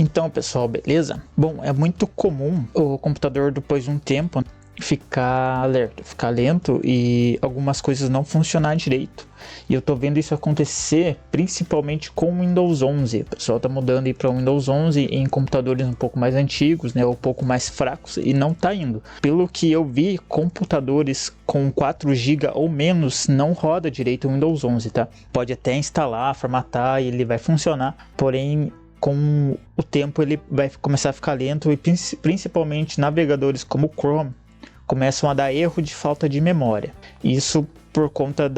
Então, pessoal, beleza? Bom, é muito comum o computador depois de um tempo ficar alerta, ficar lento e algumas coisas não funcionar direito. E eu tô vendo isso acontecer principalmente com o Windows 11. O pessoal tá mudando aí para o Windows 11 em computadores um pouco mais antigos, né, ou um pouco mais fracos, e não tá indo. Pelo que eu vi, computadores com 4 GB ou menos não roda direito o Windows 11, tá? Pode até instalar, formatar e ele vai funcionar, porém com o tempo ele vai começar a ficar lento, e principalmente navegadores como o Chrome começam a dar erro de falta de memória. Isso por conta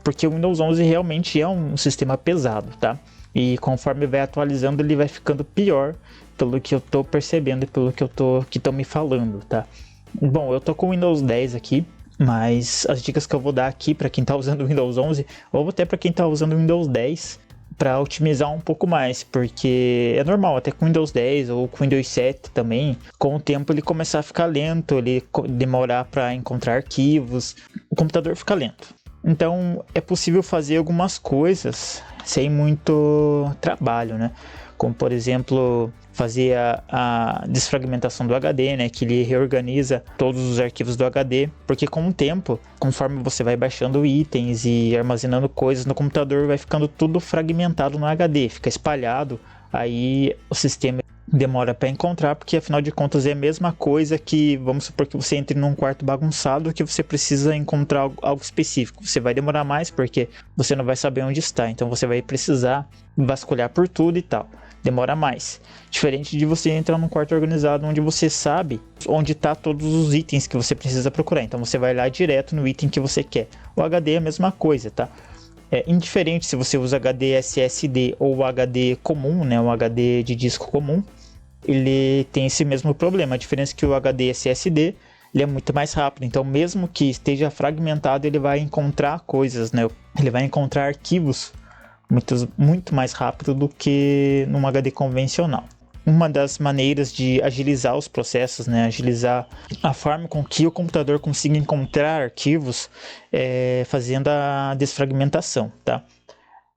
porque o Windows 11 realmente é um sistema pesado, tá? E conforme vai atualizando ele vai ficando pior, pelo que eu tô percebendo e pelo que estão me falando, tá? Bom, eu tô com o Windows 10 aqui, mas as dicas que eu vou dar aqui para quem tá usando o Windows 11 ou até para quem tá usando o Windows 10 para otimizar um pouco mais, porque é normal, até com Windows 10 ou com Windows 7 também, com o tempo ele começar a ficar lento, ele demorar para encontrar arquivos, o computador fica lento. Então é possível fazer algumas coisas sem muito trabalho, né? Como por exemplo fazer a desfragmentação do HD, né? Que ele reorganiza todos os arquivos do HD, porque com o tempo, conforme você vai baixando itens e armazenando coisas no computador, vai ficando tudo fragmentado no HD, fica espalhado, aí o sistema demora para encontrar, porque afinal de contas é a mesma coisa que, vamos supor que você entre num quarto bagunçado que você precisa encontrar algo específico. Você vai demorar mais porque você não vai saber onde está, então você vai precisar vasculhar por tudo e tal. Demora mais. Diferente de você entrar num quarto organizado onde você sabe onde está todos os itens que você precisa procurar. Então você vai lá direto no item que você quer. O HD é a mesma coisa, tá? É indiferente se você usa HD SSD ou HD comum, né? Um HD de disco comum, ele tem esse mesmo problema. A diferença é que o HD SSD ele é muito mais rápido. Então mesmo que esteja fragmentado, ele vai encontrar coisas, né? Ele vai encontrar arquivos muito mais rápido do que num HD convencional. Uma das maneiras de agilizar os processos, né, agilizar a forma com que o computador consiga encontrar arquivos, é fazendo a desfragmentação, tá?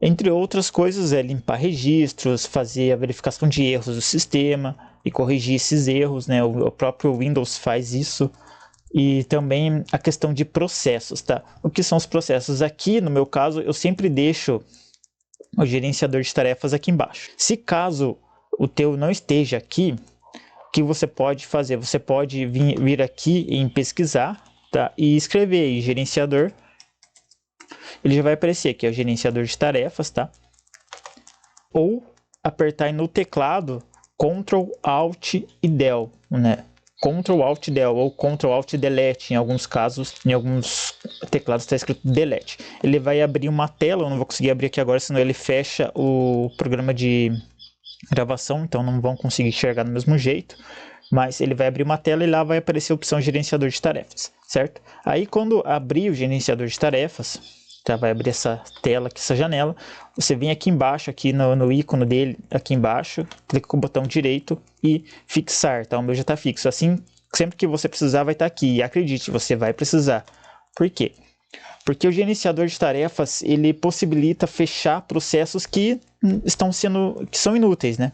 Entre outras coisas, é limpar registros, fazer a verificação de erros do sistema e corrigir esses erros, né? O próprio Windows faz isso. E também a questão de processos, tá? O que são os processos? Aqui, no meu caso, eu sempre deixo o gerenciador de tarefas aqui embaixo. Se caso o teu não esteja aqui, o que você pode fazer? Você pode vir aqui em pesquisar, tá? E escrever aí gerenciador. Ele já vai aparecer aqui, é o gerenciador de tarefas, tá? Ou apertar aí no teclado Ctrl Alt e Del, né? Ctrl Alt Del ou Ctrl Alt Delete, em alguns casos, em alguns teclados está escrito Delete. Ele vai abrir uma tela, eu não vou conseguir abrir aqui agora, senão ele fecha o programa de gravação, então não vão conseguir enxergar do mesmo jeito. Mas ele vai abrir uma tela e lá vai aparecer a opção gerenciador de tarefas, certo? Aí quando abrir o gerenciador de tarefas, tá? Vai abrir essa tela aqui, essa janela. Você vem aqui embaixo, aqui no ícone dele, aqui embaixo, clica com o botão direito e fixar, tá? O meu já está fixo. Assim, sempre que você precisar vai estar aqui. E acredite, você vai precisar. Por quê? Porque o gerenciador de tarefas, ele possibilita fechar processos que são inúteis, né?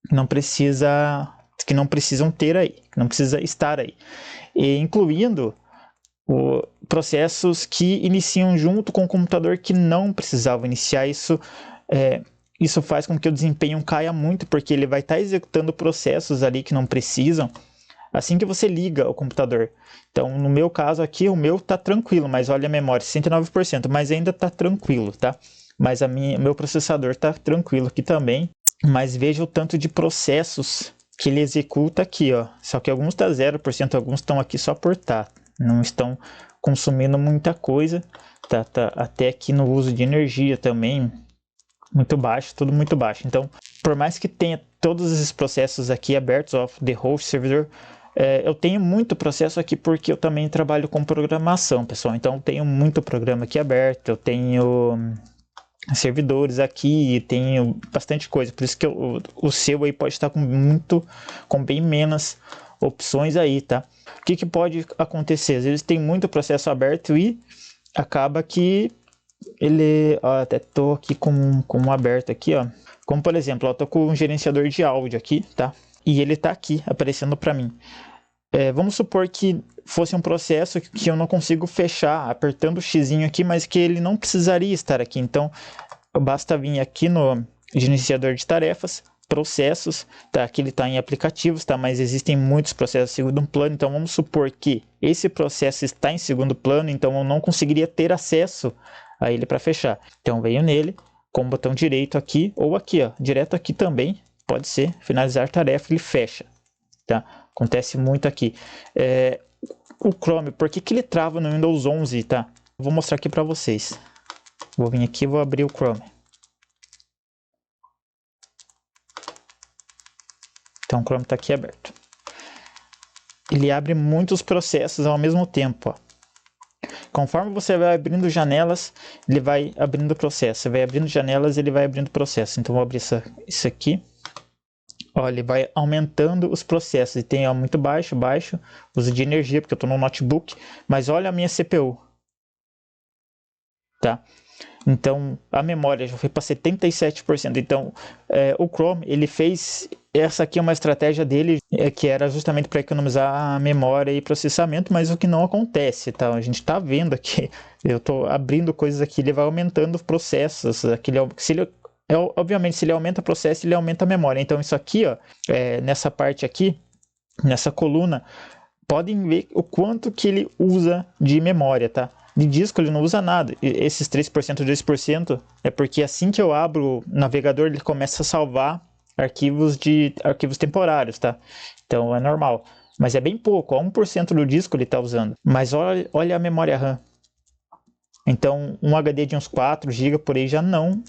Que não precisam ter aí, que não precisa estar aí. E incluindo processos que iniciam junto com o computador que não precisavam iniciar. Isso faz com que o desempenho caia muito, porque ele vai estar executando processos ali que não precisam assim que você liga o computador. Então, no meu caso aqui, o meu está tranquilo, mas olha a memória, 69%, mas ainda está tranquilo, tá? Mas meu processador está tranquilo aqui também, mas veja o tanto de processos que ele executa aqui, ó. Só que alguns está 0%, alguns estão aqui só por tá. Não estão consumindo muita coisa, tá até aqui no uso de energia também muito baixo, tudo muito baixo. Então, por mais que tenha todos esses processos aqui abertos, off the host servidor, eu tenho muito processo aqui porque eu também trabalho com programação, pessoal. Então, eu tenho muito programa aqui aberto, eu tenho servidores aqui, tenho bastante coisa. Por isso que o seu aí pode estar com bem menos opções aí, tá? O que pode acontecer? Às vezes tem muito processo aberto e acaba que ele... Ó, até tô aqui com um aberto aqui, ó. Como por exemplo, eu tô com um gerenciador de áudio aqui, tá? E ele tá aqui aparecendo para mim. Vamos supor que fosse um processo que eu não consigo fechar apertando o xizinho aqui, mas que ele não precisaria estar aqui. Então, basta vir aqui no gerenciador de tarefas, processos, tá? Aqui ele está em aplicativos, tá? Mas existem muitos processos em segundo plano, então vamos supor que esse processo está em segundo plano, então eu não conseguiria ter acesso a ele para fechar. Então venho nele com o botão direito aqui, ou aqui, ó, direto aqui também, pode ser, finalizar tarefa, ele fecha, tá? Acontece muito aqui. O Chrome, por que ele trava no Windows 11, tá? Vou mostrar aqui para vocês. Vou vir aqui e vou abrir o Chrome. Então o Chrome está aqui aberto. Ele abre muitos processos ao mesmo tempo, ó. Conforme você vai abrindo janelas, ele vai abrindo processo. Você vai abrindo janelas, ele vai abrindo processo. Então vou abrir isso aqui. Ó, ele vai aumentando os processos. E tem muito baixo, uso de energia, porque eu estou no notebook. Mas olha a minha CPU. Tá? Então, a memória já foi para 77%. Então, o Chrome, ele fez... Essa aqui é uma estratégia dele, que era justamente para economizar a memória e processamento, mas o que não acontece, tá? A gente está vendo aqui, eu estou abrindo coisas aqui, ele vai aumentando os processos. Obviamente, se ele aumenta o processo, ele aumenta a memória. Então, isso aqui, ó, nessa parte aqui, nessa coluna, podem ver o quanto que ele usa de memória, tá? De disco ele não usa nada. Esses 3%, 2% é porque assim que eu abro o navegador, ele começa a salvar arquivos temporários, tá? Então é normal. Mas é bem pouco, 1% do disco ele está usando. Mas olha a memória RAM. Então um HD de uns 4 GB por aí já não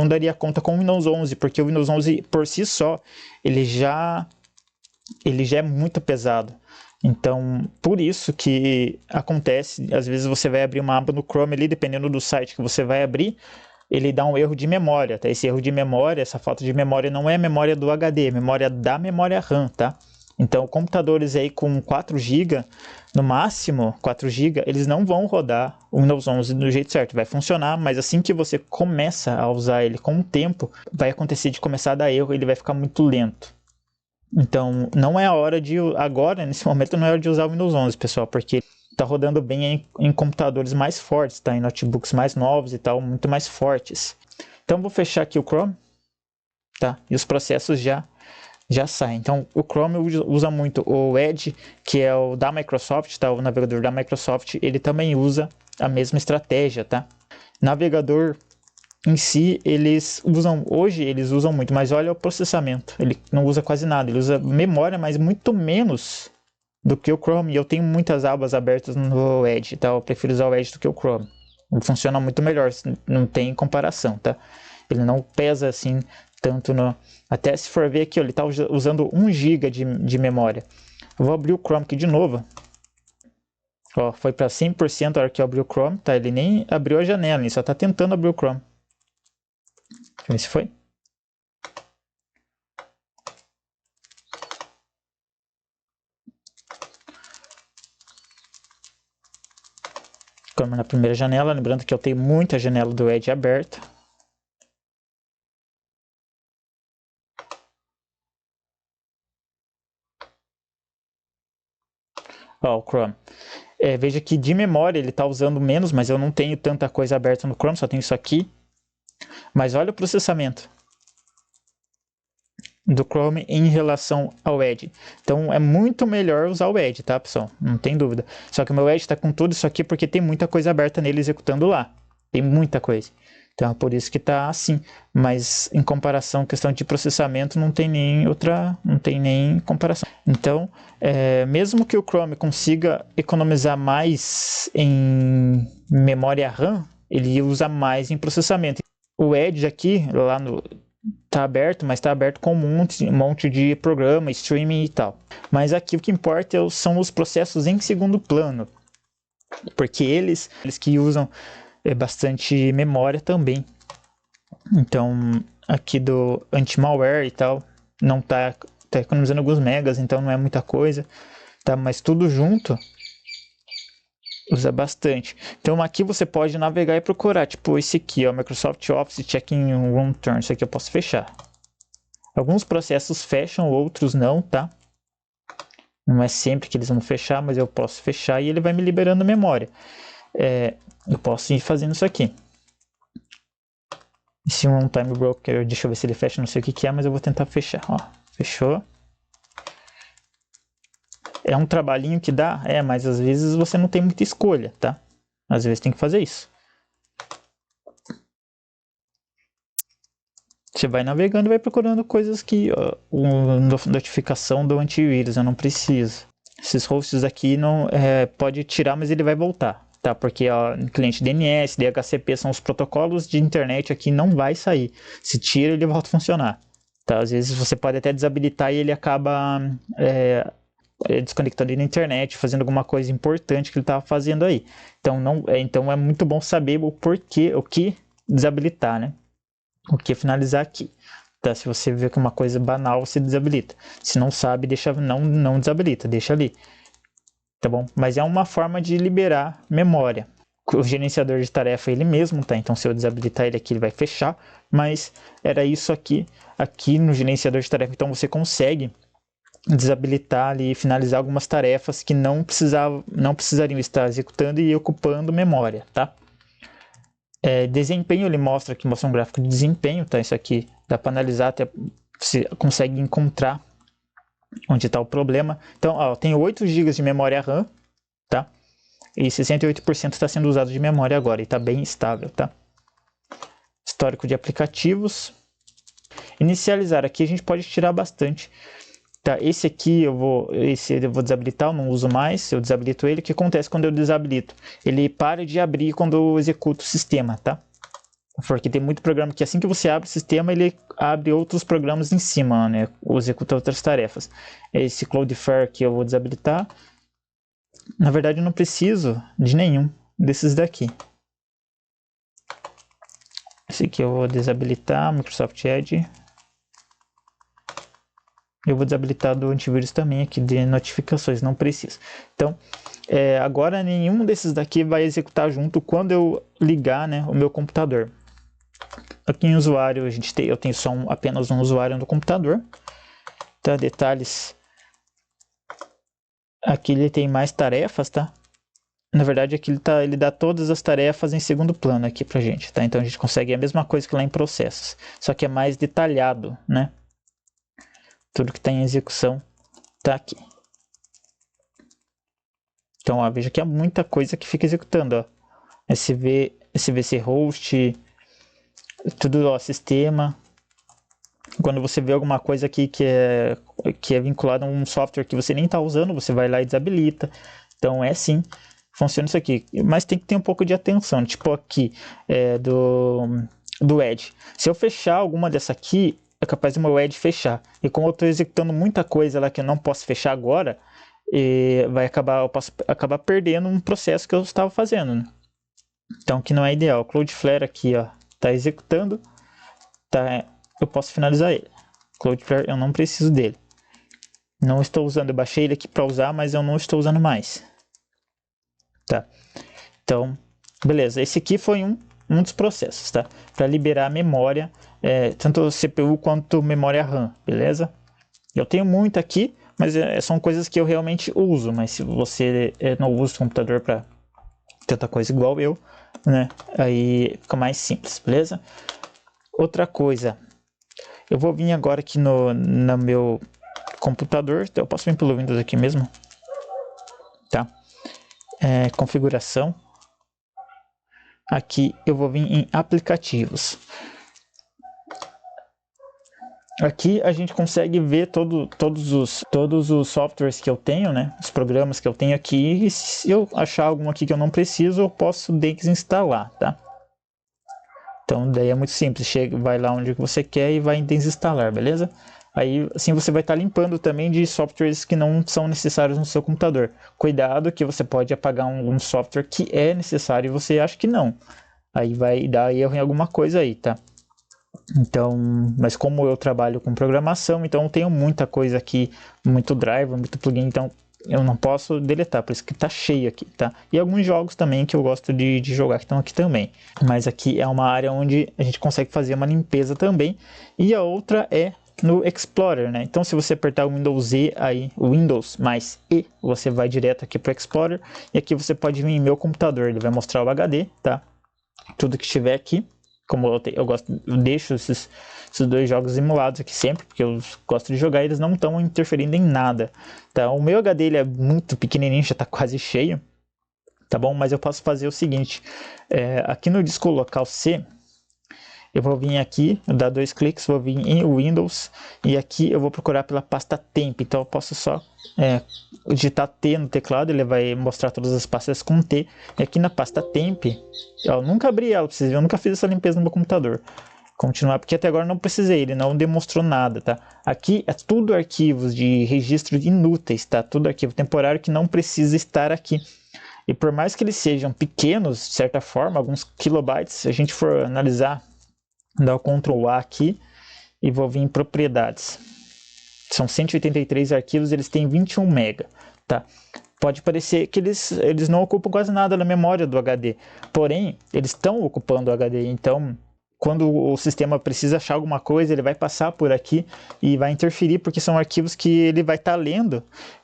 daria conta com o Windows 11, porque o Windows 11 por si só, ele já é muito pesado. Então, por isso que acontece, às vezes você vai abrir uma aba no Chrome ali, dependendo do site que você vai abrir, ele dá um erro de memória, tá? Esse erro de memória, essa falta de memória não é memória do HD, é memória da memória RAM, tá? Então, computadores aí com 4 GB, no máximo 4 GB, eles não vão rodar o Windows 11 do jeito certo. Vai funcionar, mas assim que você começa a usar ele com o tempo, vai acontecer de começar a dar erro, ele vai ficar muito lento. Então, não é a hora de... Agora, nesse momento, não é hora de usar o Windows 11, pessoal, porque está rodando bem em computadores mais fortes, tá? Em notebooks mais novos e tal, muito mais fortes. Então, vou fechar aqui o Chrome, tá? E os processos já saem. Então, o Chrome usa muito o Edge, que é o da Microsoft, tá? O navegador da Microsoft, ele também usa a mesma estratégia, tá? Navegador... Em si, hoje eles usam muito, mas olha o processamento, ele não usa quase nada, ele usa memória, mas muito menos do que o Chrome, e eu tenho muitas abas abertas no Edge, tá? Eu prefiro usar o Edge do que o Chrome, ele funciona muito melhor, não tem comparação, tá? Ele não pesa assim, tanto no... Até se for ver aqui, ó, ele está usando 1 GB de memória. Eu vou abrir o Chrome aqui de novo. Ó, foi para 100% a hora que eu abri o Chrome, tá? Ele nem abriu a janela, ele só está tentando abrir o Chrome. Deixa eu ver se foi. Como na primeira janela, lembrando que eu tenho muita janela do Edge aberta. Ó, o Chrome. Veja que de memória ele está usando menos, mas eu não tenho tanta coisa aberta no Chrome, só tenho isso aqui. Mas olha o processamento do Chrome em relação ao Edge. Então é muito melhor usar o Edge, tá, pessoal? Não tem dúvida. Só que o meu Edge está com tudo isso aqui porque tem muita coisa aberta nele executando lá. Tem muita coisa. Então é por isso que está assim. Mas em comparação, questão de processamento, não tem nem comparação. Então, mesmo que o Chrome consiga economizar mais em memória RAM, ele usa mais em processamento. O Edge aqui, lá no... Tá aberto, mas tá aberto com um monte de programa, streaming e tal. Mas aqui o que importa são os processos em segundo plano, porque eles que usam bastante memória também. Então, aqui do anti-malware e tal, não tá economizando alguns megas, então não é muita coisa, tá? Mas tudo junto Usa bastante. Então aqui você pode navegar e procurar, tipo esse aqui, ó, Microsoft Office Check-in Room Turn. Isso aqui eu posso fechar. Alguns processos fecham, outros não, tá? Não é sempre que eles vão fechar, mas eu posso fechar e ele vai me liberando memória. Eu posso ir fazendo isso aqui. Esse Runtime Broker, deixa eu ver se ele fecha, não sei o que é, mas eu vou tentar fechar. Ó, fechou. É um trabalhinho que dá, mas às vezes você não tem muita escolha, tá? Às vezes tem que fazer isso. Você vai navegando e vai procurando coisas que notificação do antivírus, eu não preciso. Esses hosts aqui não pode tirar, mas ele vai voltar, tá? Porque cliente DNS, DHCP são os protocolos de internet aqui, não vai sair. Se tira, ele volta a funcionar. Tá? Às vezes você pode até desabilitar e ele acaba desconectando da internet, fazendo alguma coisa importante que ele estava fazendo aí. Então é muito bom saber o porquê, o que desabilitar, né? O que finalizar aqui. Tá? Se você vê que é uma coisa banal, você desabilita. Se não sabe, não desabilita, deixa ali. Tá bom? Mas é uma forma de liberar memória. O gerenciador de tarefa ele mesmo, tá? Então se eu desabilitar ele aqui, ele vai fechar. Mas era isso aqui no gerenciador de tarefa. Então você consegue desabilitar ali e finalizar algumas tarefas que não precisariam estar executando e ocupando memória, tá? Desempenho, ele mostra um gráfico de desempenho, tá? Isso aqui dá para analisar, até você consegue encontrar onde está o problema. Então, ó, tem 8 GB de memória RAM, tá? E 68% está sendo usado de memória agora e está bem estável, tá? Histórico de aplicativos. Inicializar, aqui a gente pode tirar bastante. Tá, esse aqui eu vou desabilitar, eu não uso mais, eu desabilito ele. O que acontece quando eu desabilito? Ele para de abrir quando eu executo o sistema, tá? Porque tem muito programa que assim que você abre o sistema, ele abre outros programas em cima, né? Ou executa outras tarefas. Esse Cloudflare aqui eu vou desabilitar. Na verdade eu não preciso de nenhum desses daqui. Esse aqui eu vou desabilitar, Microsoft Edge. Eu vou desabilitar do antivírus também aqui de notificações, não preciso. Então, agora nenhum desses daqui vai executar junto quando eu ligar, né, o meu computador. Aqui em usuário, eu tenho só apenas um usuário no computador. Tá, detalhes. Aqui ele tem mais tarefas, tá? Na verdade, aqui ele dá todas as tarefas em segundo plano aqui pra gente, tá? Então a gente consegue a mesma coisa que lá em processos, só que é mais detalhado, né? Tudo que está em execução está aqui. Então, ó, veja que há muita coisa que fica executando. Ó. SVC host, tudo, ó, sistema. Quando você vê alguma coisa aqui que é vinculada a um software que você nem está usando, você vai lá e desabilita. Então, sim, funciona isso aqui. Mas tem que ter um pouco de atenção. Tipo aqui, do Edge. Se eu fechar alguma dessa aqui, é capaz do meu Edge fechar. E como eu estou executando muita coisa lá que eu não posso fechar agora, eu posso acabar perdendo um processo que eu estava fazendo. Né? Então, que não é ideal. Cloudflare aqui, ó, está executando. Eu posso finalizar ele. Cloudflare, eu não preciso dele. Não estou usando. Eu baixei ele aqui para usar, mas eu não estou usando mais. Tá? Então, beleza. Esse aqui foi um dos processos, tá? Para liberar a memória, tanto CPU quanto memória RAM, beleza? Eu tenho muito aqui, mas são coisas que eu realmente uso. Mas se você não usa o computador para tanta coisa igual eu, né? Aí fica mais simples, beleza? Outra coisa, eu vou vir agora aqui no meu computador. Eu posso vir pelo Windows aqui mesmo, tá? Configuração. Aqui eu vou vir em aplicativos. Aqui a gente consegue ver todos os softwares que eu tenho, né? Os programas que eu tenho aqui. E se eu achar algum aqui que eu não preciso, eu posso desinstalar, tá? Então daí é muito simples. Vai lá onde você quer e vai em desinstalar, beleza? Aí assim você vai estar limpando também de softwares que não são necessários no seu computador. Cuidado que você pode apagar um software que é necessário e você acha que não. Aí vai dar erro em alguma coisa aí, tá? Então, mas como eu trabalho com programação, então eu tenho muita coisa aqui, muito driver, muito plugin, então eu não posso deletar, por isso que tá cheio aqui, tá? E alguns jogos também que eu gosto de jogar que estão aqui também. Mas aqui é uma área onde a gente consegue fazer uma limpeza também. E a outra é no Explorer, né? Então se você apertar o Windows E aí, o Windows mais E, você vai direto aqui para o Explorer. E aqui você pode vir em meu computador, ele vai mostrar o HD, tá? Tudo que estiver aqui. Como eu deixo esses dois jogos emulados aqui sempre, porque eu gosto de jogar e eles não estão interferindo em nada. Tá? O meu HD ele é muito pequenininho, já está quase cheio, tá bom? Mas eu posso fazer o seguinte, aqui no disco local C, eu vou vir aqui, dar 2 cliques, vou vir em Windows, e aqui eu vou procurar pela pasta temp, então eu posso só digitar T no teclado, ele vai mostrar todas as pastas com T, e aqui na pasta temp, eu nunca abri ela, pra vocês verem, eu nunca fiz essa limpeza no meu computador. Continuar, porque até agora não precisei, ele não demonstrou nada, tá? Aqui é tudo arquivos de registro inúteis, tá? Tudo arquivo temporário que não precisa estar aqui. E por mais que eles sejam pequenos, de certa forma, alguns kilobytes, se a gente for analisar, dá o Ctrl A aqui e vou vir em propriedades. São 183 arquivos, eles têm 21 MB, tá? Pode parecer que eles não ocupam quase nada na memória do HD, porém, eles estão ocupando o HD, então quando o sistema precisa achar alguma coisa, ele vai passar por aqui e vai interferir, porque são arquivos que ele vai estar lendo,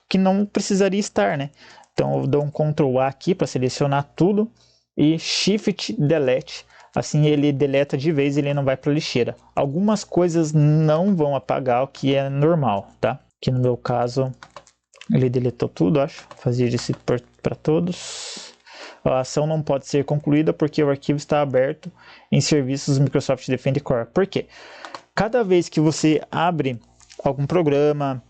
que não precisaria estar, né? Então eu dou um Ctrl A aqui para selecionar tudo e Shift Delete. Assim ele deleta de vez, ele não vai para lixeira. Algumas coisas não vão apagar, o que é normal, tá? Aqui no meu caso, ele deletou tudo, acho. Fazia isso para todos. A ação não pode ser concluída porque o arquivo está aberto em serviços Microsoft Defender Core. Por quê? Cada vez que você abre algum programa,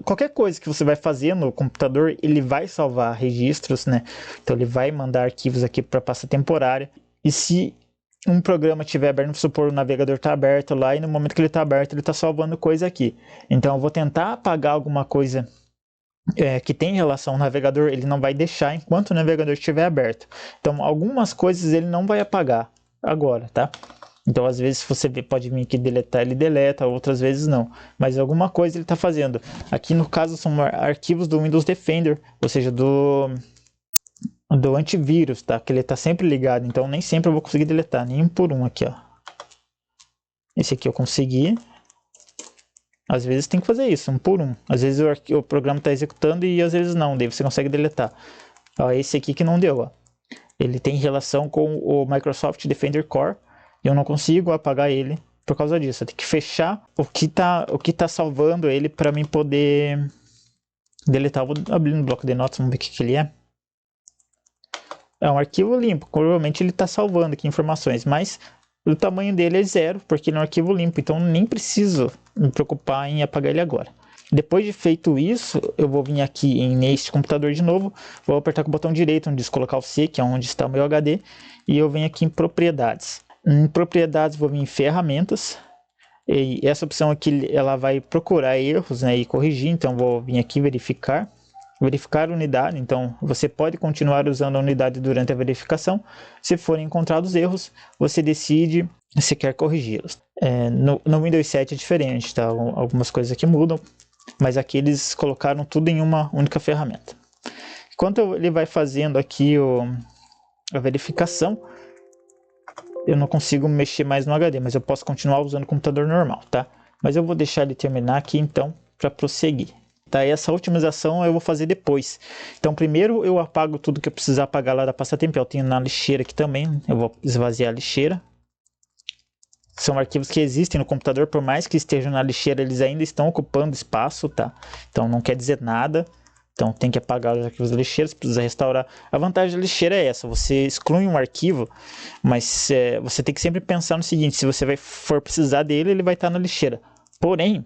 qualquer coisa que você vai fazer no computador, ele vai salvar registros, né? Então ele vai mandar arquivos aqui para pasta temporária. E se um programa estiver aberto, vamos supor, o navegador está aberto lá, e no momento que ele está aberto, ele está salvando coisa aqui. Então eu vou tentar apagar alguma coisa que tem relação ao navegador, ele não vai deixar enquanto o navegador estiver aberto. Então algumas coisas ele não vai apagar agora, tá? Então, às vezes, você pode vir aqui deletar, ele deleta, outras vezes não. Mas alguma coisa ele está fazendo. Aqui, no caso, são arquivos do Windows Defender, ou seja, do antivírus, tá? Que ele está sempre ligado, então nem sempre eu vou conseguir deletar, nem um por um aqui, ó. Esse aqui eu consegui. Às vezes tem que fazer isso, um por um. Às vezes o programa está executando e às vezes não, daí você consegue deletar. Ó, esse aqui que não deu, ó. Ele tem relação com o Microsoft Defender Core. Eu não consigo apagar ele por causa disso. Eu tenho que fechar o que tá salvando ele para mim poder deletar. Eu vou abrir no bloco de notas, vamos ver o que ele é. É um arquivo limpo. Provavelmente ele está salvando aqui informações, mas o tamanho dele é 0, porque ele é um arquivo limpo. Então nem preciso me preocupar em apagar ele agora. Depois de feito isso, eu vou vir aqui neste computador de novo, vou apertar com o botão direito onde diz colocar o C, que é onde está o meu HD, e eu venho aqui em propriedades. Em propriedades vou vir em ferramentas, e essa opção aqui ela vai procurar erros, né, e corrigir, então vou vir aqui verificar a unidade, então você pode continuar usando a unidade durante a verificação. Se forem encontrados erros, você decide se quer corrigi-los. No Windows 7 é diferente, tá? Algumas coisas aqui mudam, mas aqui eles colocaram tudo em uma única ferramenta. Enquanto ele vai fazendo aqui a verificação, eu não consigo mexer mais no HD, mas eu posso continuar usando o computador normal, tá? Mas eu vou deixar ele terminar aqui então para prosseguir. Tá? Essa otimização eu vou fazer depois. Então primeiro eu apago tudo que eu precisar apagar lá da pasta temp. Eu tenho na lixeira aqui também, eu vou esvaziar a lixeira. São arquivos que existem no computador, por mais que estejam na lixeira, eles ainda estão ocupando espaço, tá? Então não quer dizer nada. Então tem que apagar os arquivos da lixeira, se precisa restaurar. A vantagem da lixeira é essa, você exclui um arquivo, mas você tem que sempre pensar no seguinte, se você for precisar dele, ele vai estar na lixeira. Porém,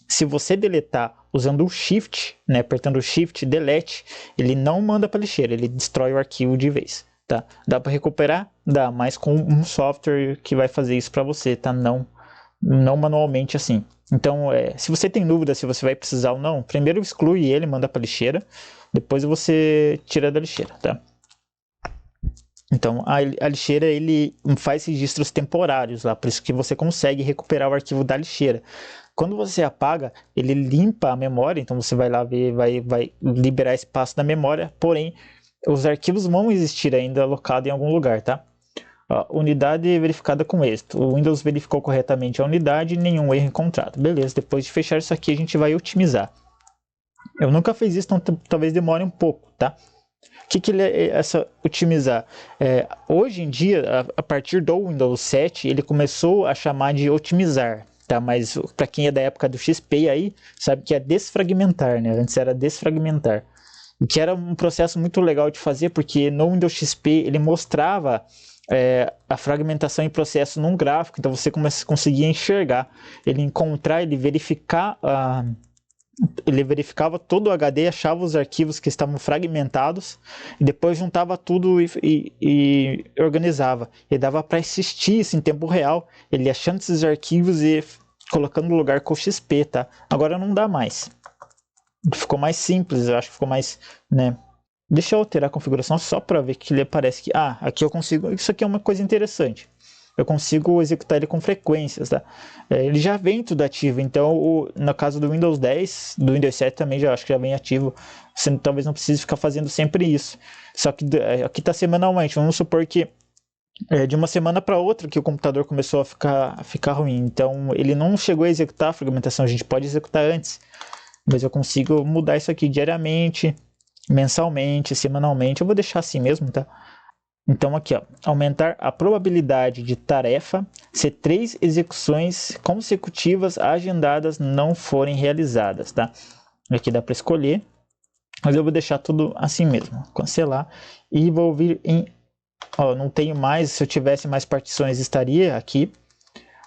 se você deletar usando o Shift, né, apertando o Shift, Delete, ele não manda para a lixeira, ele destrói o arquivo de vez. Tá? Dá para recuperar? Dá, mas com um software que vai fazer isso para você, tá? Não manualmente assim. Então, se você tem dúvida se você vai precisar ou não, primeiro exclui ele, manda para a lixeira, depois você tira da lixeira, tá? Então, a lixeira ele faz registros temporários lá, por isso que você consegue recuperar o arquivo da lixeira. Quando você apaga, ele limpa a memória, então você vai lá ver, vai liberar espaço da memória, porém, os arquivos vão existir ainda alocados em algum lugar, tá? Ó, unidade verificada com êxito. O Windows verificou corretamente a unidade e nenhum erro encontrado. Beleza, depois de fechar isso aqui, a gente vai otimizar. Eu nunca fiz isso, então talvez demore um pouco, tá? O que ele é essa otimizar? Hoje em dia, a partir do Windows 7, ele começou a chamar de otimizar, tá? Mas para quem é da época do XP aí, sabe que é desfragmentar, né? Antes era desfragmentar. E que era um processo muito legal de fazer, porque no Windows XP ele mostrava a fragmentação em processo num gráfico, então você conseguia enxergar, ele encontrar, ele verificar ele verificava todo o HD, achava os arquivos que estavam fragmentados e depois juntava tudo e organizava. E dava para assistir isso em tempo real, ele achando esses arquivos e colocando no lugar com o XP, tá? Agora não dá mais. Ficou mais simples, eu acho que ficou mais, né? Deixa eu alterar a configuração só para ver que ele parece que... aqui eu consigo... Isso aqui é uma coisa interessante. Eu consigo executar ele com frequências, tá? Ele já vem tudo ativo, então no caso do Windows 10, do Windows 7 também já acho que já vem ativo. Você talvez não precise ficar fazendo sempre isso. Só que aqui está semanalmente. Vamos supor que de uma semana para outra que o computador começou a ficar ruim. Então ele não chegou a executar a fragmentação, a gente pode executar antes. Mas eu consigo mudar isso aqui diariamente, mensalmente, semanalmente. Eu vou deixar assim mesmo, tá? Então aqui, ó, aumentar a probabilidade de tarefa se 3 execuções consecutivas agendadas não forem realizadas, tá? Aqui dá para escolher, mas eu vou deixar tudo assim mesmo, cancelar e vou vir em, ó, não tenho mais, se eu tivesse mais partições estaria aqui,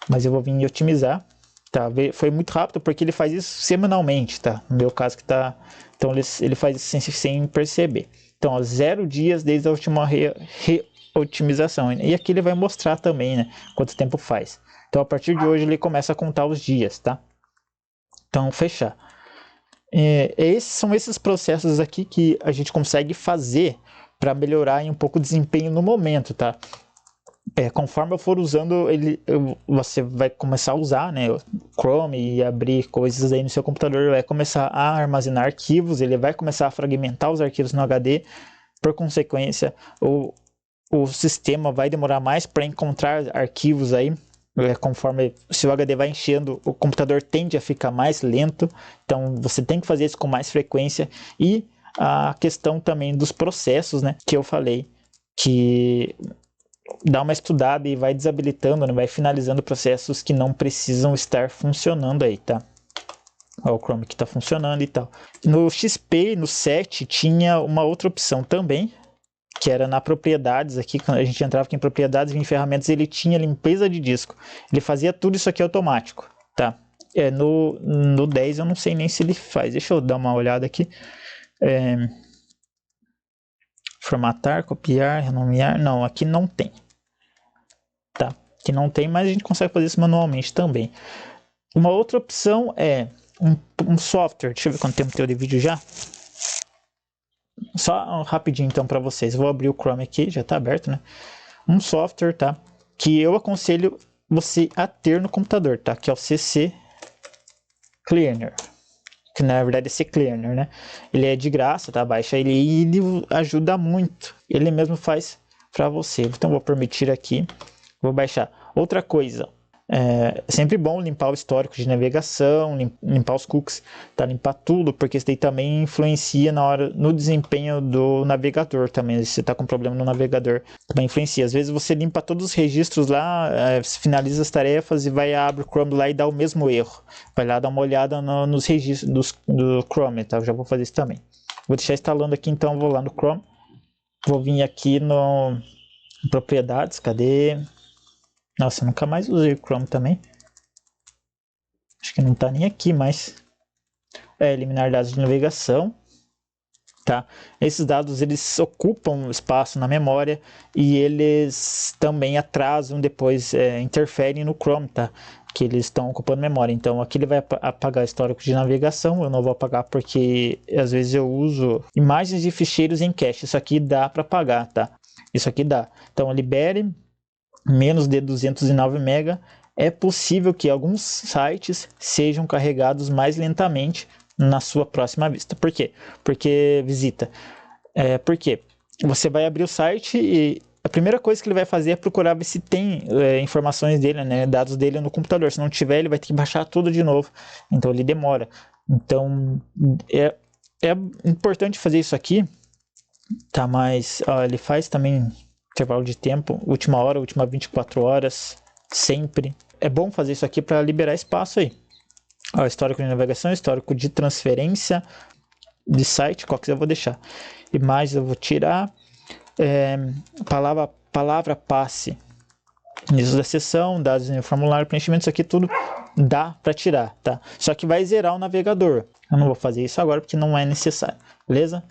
mas eu vou vir em otimizar, tá? Foi muito rápido porque ele faz isso semanalmente, tá? No meu caso que tá, então ele faz isso sem perceber. Então, 0 dias desde a última reotimização. E aqui ele vai mostrar também, né, quanto tempo faz. Então, a partir de hoje, ele começa a contar os dias, tá? Então, fechar. São esses processos aqui que a gente consegue fazer para melhorar um pouco o desempenho no momento, tá? Conforme eu for usando, você vai começar a usar, né, o Chrome e abrir coisas aí no seu computador, vai começar a armazenar arquivos, ele vai começar a fragmentar os arquivos no HD, por consequência, o sistema vai demorar mais para encontrar arquivos aí, conforme se o HD vai enchendo, o computador tende a ficar mais lento, então você tem que fazer isso com mais frequência, e a questão também dos processos, né, que eu falei, que dá uma estudada e vai desabilitando, né? Vai finalizando processos que não precisam estar funcionando aí, tá? Ó, o Chrome que está funcionando e tal. No XP, no 7, tinha uma outra opção também, que era na propriedades aqui, quando a gente entrava aqui em propriedades, em ferramentas, ele tinha limpeza de disco. Ele fazia tudo isso aqui automático, tá? No 10 eu não sei nem se ele faz. Deixa eu dar uma olhada aqui. Formatar, copiar, renomear. Não, aqui não tem. Tá? Aqui não tem, mas a gente consegue fazer isso manualmente também. Uma outra opção é um software. Deixa eu ver quanto tempo tem de vídeo já. Só rapidinho então para vocês. Vou abrir o Chrome aqui, já está aberto, né? Um software, tá? Que eu aconselho você a ter no computador, tá? Que é o CC Cleaner. Que na verdade é CCleaner, né? Ele é de graça, tá? Baixa ele e ele ajuda muito. Ele mesmo faz para você. Então vou permitir aqui. Vou baixar. Outra coisa. É sempre bom limpar o histórico de navegação, limpar os cookies, tá? Limpar tudo, porque isso daí também influencia no desempenho do navegador também. Se você está com problema no navegador, também influencia. Às vezes você limpa todos os registros lá, finaliza as tarefas e vai abre o Chrome lá e dá o mesmo erro. Vai lá dar uma olhada nos registros do Chrome, tá? Eu já vou fazer isso também. Vou deixar instalando aqui, então vou lá no Chrome. Vou vir aqui no propriedades, cadê? Nossa, nunca mais usei o Chrome também. Acho que não tá nem aqui, mas... eliminar dados de navegação. Tá? Esses dados, eles ocupam espaço na memória e eles também atrasam, depois interferem no Chrome, tá? Que eles estão ocupando memória. Então aqui ele vai apagar histórico de navegação. Eu não vou apagar porque às vezes eu uso imagens de ficheiros em cache. Isso aqui dá para apagar, tá? Isso aqui dá. Então libere menos de 209 MB é possível que alguns sites sejam carregados mais lentamente na sua próxima vista. Por quê? Porque visita. Por quê? Você vai abrir o site e a primeira coisa que ele vai fazer é procurar ver se tem informações dele, né, dados dele no computador. Se não tiver, ele vai ter que baixar tudo de novo. Então ele demora. Então é importante fazer isso aqui, tá? Mas ele faz também intervalo de tempo, última hora, última 24 horas, sempre. É bom fazer isso aqui para liberar espaço aí. Histórico de navegação, histórico de transferência de site, qual que eu vou deixar. Imagens eu vou tirar. Palavra passe. Início da sessão, dados no formulário, preenchimento, isso aqui tudo dá para tirar, tá? Só que vai zerar o navegador. Eu não vou fazer isso agora porque não é necessário, beleza?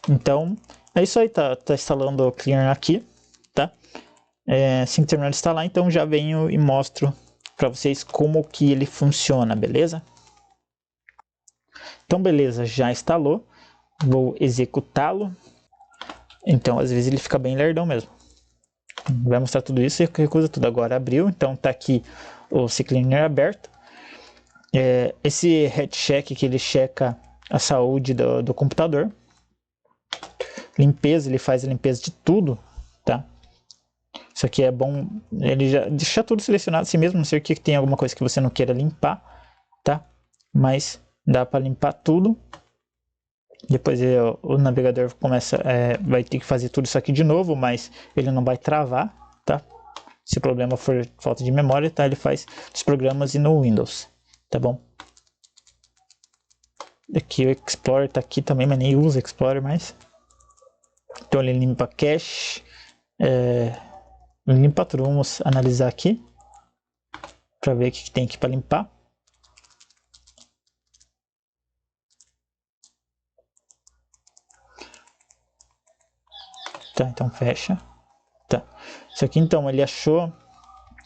Então, é isso aí, tá instalando o Cleaner aqui, tá? Assim que terminar de instalar, então já venho e mostro para vocês como que ele funciona, beleza? Então, beleza, já instalou. Vou executá-lo. Então, às vezes ele fica bem lerdão mesmo. Vai mostrar tudo isso e recusa tudo. Agora abriu, então tá aqui o CCleaner aberto. Esse head check que ele checa a saúde do computador. Limpeza, ele faz a limpeza de tudo, tá? Isso aqui é bom, ele já deixa tudo selecionado assim mesmo, não sei o que tem alguma coisa que você não queira limpar, tá? Mas dá para limpar tudo. Depois o navegador vai ter que fazer tudo isso aqui de novo, mas ele não vai travar, tá? Se o problema for falta de memória, tá? Ele faz os programas e no Windows, tá bom? Aqui o Explorer tá aqui também, mas nem usa Explorer mais. Então ele limpa cache, limpa tudo. Vamos analisar aqui para ver o que tem aqui para limpar. Tá, então fecha. Tá. Isso aqui então ele achou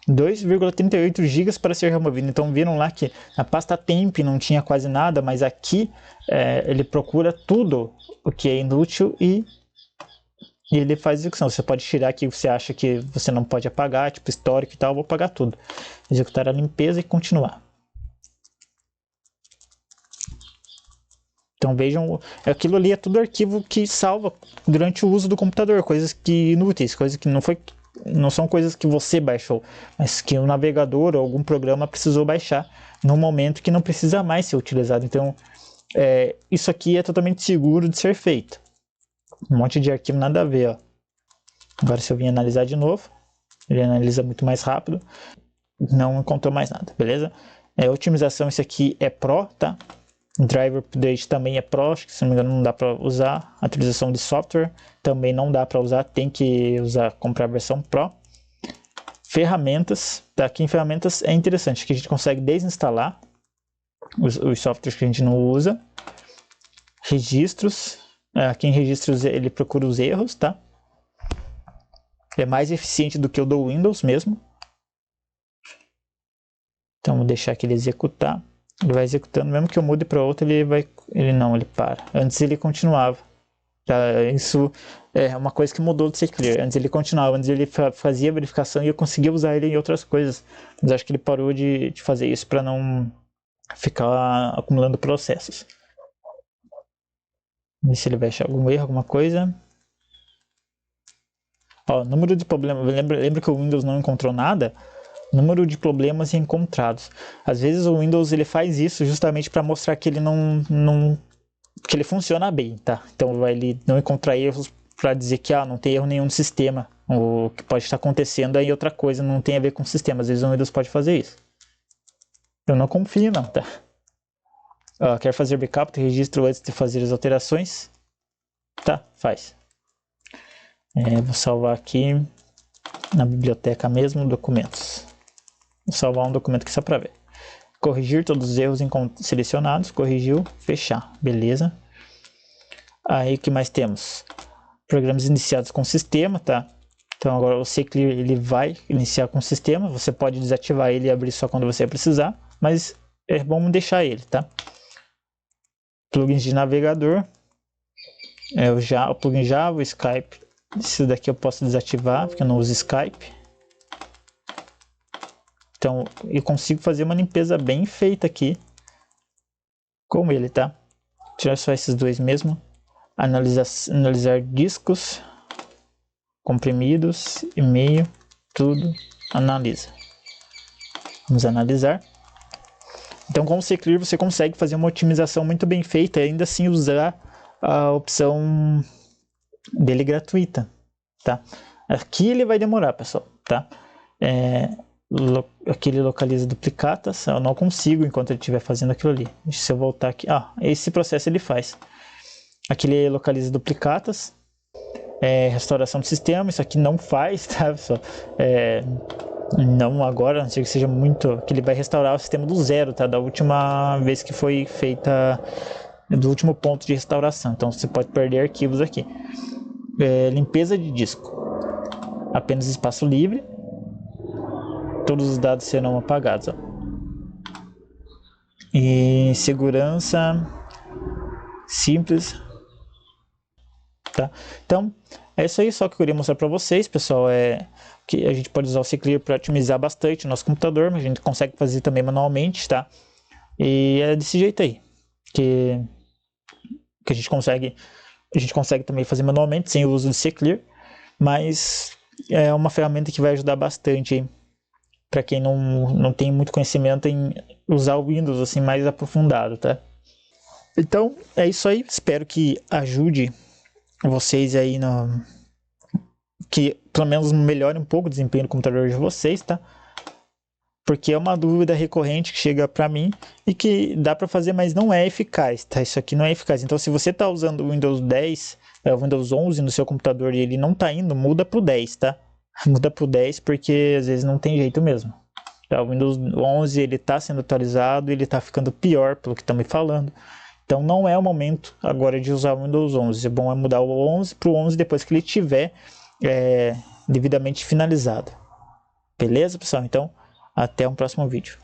2,38 GB para ser removido. Então viram lá que na pasta temp não tinha quase nada, mas aqui ele procura tudo o que é inútil e ele faz execução. Você pode tirar aqui o que você acha que você não pode apagar, tipo histórico e tal, eu vou apagar tudo. Executar a limpeza e continuar. Então vejam, aquilo ali é tudo arquivo que salva durante o uso do computador, coisas que inúteis, coisas que não são coisas que você baixou, mas que o navegador ou algum programa precisou baixar no momento que não precisa mais ser utilizado. Então isso aqui é totalmente seguro de ser feito. Um monte de arquivo nada a ver, ó. Agora se eu vim analisar de novo, ele analisa muito mais rápido, não encontrou mais nada, beleza? Otimização, esse aqui é Pro, tá? Driver Update também é Pro, acho que se não me engano não dá para usar. Atualização de software também não dá para usar, tem que comprar a versão Pro. Ferramentas, tá? Aqui em ferramentas é interessante que a gente consegue desinstalar os softwares que a gente não usa. Registros, aqui em registros ele procura os erros, tá? É mais eficiente do que o do Windows mesmo. Então vou deixar aqui ele executar. Ele vai executando, mesmo que eu mude para outro, ele para. Antes ele continuava. Isso é uma coisa que mudou do CClear. Antes ele continuava, antes ele fazia a verificação e eu conseguia usar ele em outras coisas. Mas acho que ele parou de fazer isso para não ficar acumulando processos. Ver se ele vai achar algum erro, alguma coisa. Número de problemas. Lembra que o Windows não encontrou nada? Número de problemas encontrados. Às vezes o Windows ele faz isso justamente para mostrar que ele que ele funciona bem, tá? Então ele não encontrar erros para dizer que não tem erro nenhum no sistema. O que pode estar acontecendo aí outra coisa, não tem a ver com o sistema. Às vezes o Windows pode fazer isso. Eu não confio não, tá? Quer fazer backup de registro antes de fazer as alterações? Tá, faz. Vou salvar aqui na biblioteca mesmo, documentos. Vou salvar um documento aqui só para ver. Corrigir todos os erros selecionados. Corrigiu, fechar. Beleza. Aí o que mais temos? Programas iniciados com o sistema, tá? Então agora o CClear ele vai iniciar com o sistema. Você pode desativar ele e abrir só quando você precisar. Mas é bom deixar ele, tá? Plugins de navegador. O plugin Java, o Skype. Isso daqui eu posso desativar, porque eu não uso Skype. Então, eu consigo fazer uma limpeza bem feita aqui com ele, tá? Tirar só esses dois mesmo. Analisar discos, comprimidos, e-mail, tudo. Analisa. Vamos analisar. Então, com o CClear você consegue fazer uma otimização muito bem feita e ainda assim usar a opção dele gratuita, tá? Aqui ele vai demorar, pessoal, tá? Aqui ele localiza duplicatas, eu não consigo enquanto ele estiver fazendo aquilo ali. Se eu voltar aqui, esse processo ele faz. Aqui ele localiza duplicatas, restauração do sistema, isso aqui não faz, tá, pessoal? Não agora, a não ser que seja muito, que ele vai restaurar o sistema do zero, tá? Da última vez que foi feita, do último ponto de restauração. Então você pode perder arquivos aqui. Limpeza de disco, apenas espaço livre, todos os dados serão apagados, ó. E segurança simples, tá? Então é isso aí, só que eu queria mostrar para vocês, pessoal, que a gente pode usar o CClear para otimizar bastante o nosso computador, mas a gente consegue fazer também manualmente, tá? E é desse jeito aí que a gente consegue também fazer manualmente sem o uso do CClear, mas é uma ferramenta que vai ajudar bastante para quem não tem muito conhecimento em usar o Windows assim mais aprofundado, tá? Então é isso aí, espero que ajude vocês aí que pelo menos melhore um pouco o desempenho do computador de vocês, tá? Porque é uma dúvida recorrente que chega para mim e que dá para fazer, mas não é eficaz, tá? Isso aqui não é eficaz. Então, se você está usando o Windows 10, o Windows 11 no seu computador e ele não está indo, muda para o 10, tá? Muda para o 10 porque às vezes não tem jeito mesmo. O Windows 11 ele está sendo atualizado, ele está ficando pior pelo que estão me falando. Então, não é o momento agora de usar o Windows 11. É bom mudar o 11 para o 11 depois que ele estiver devidamente finalizado. Beleza, pessoal? Então, até um próximo vídeo.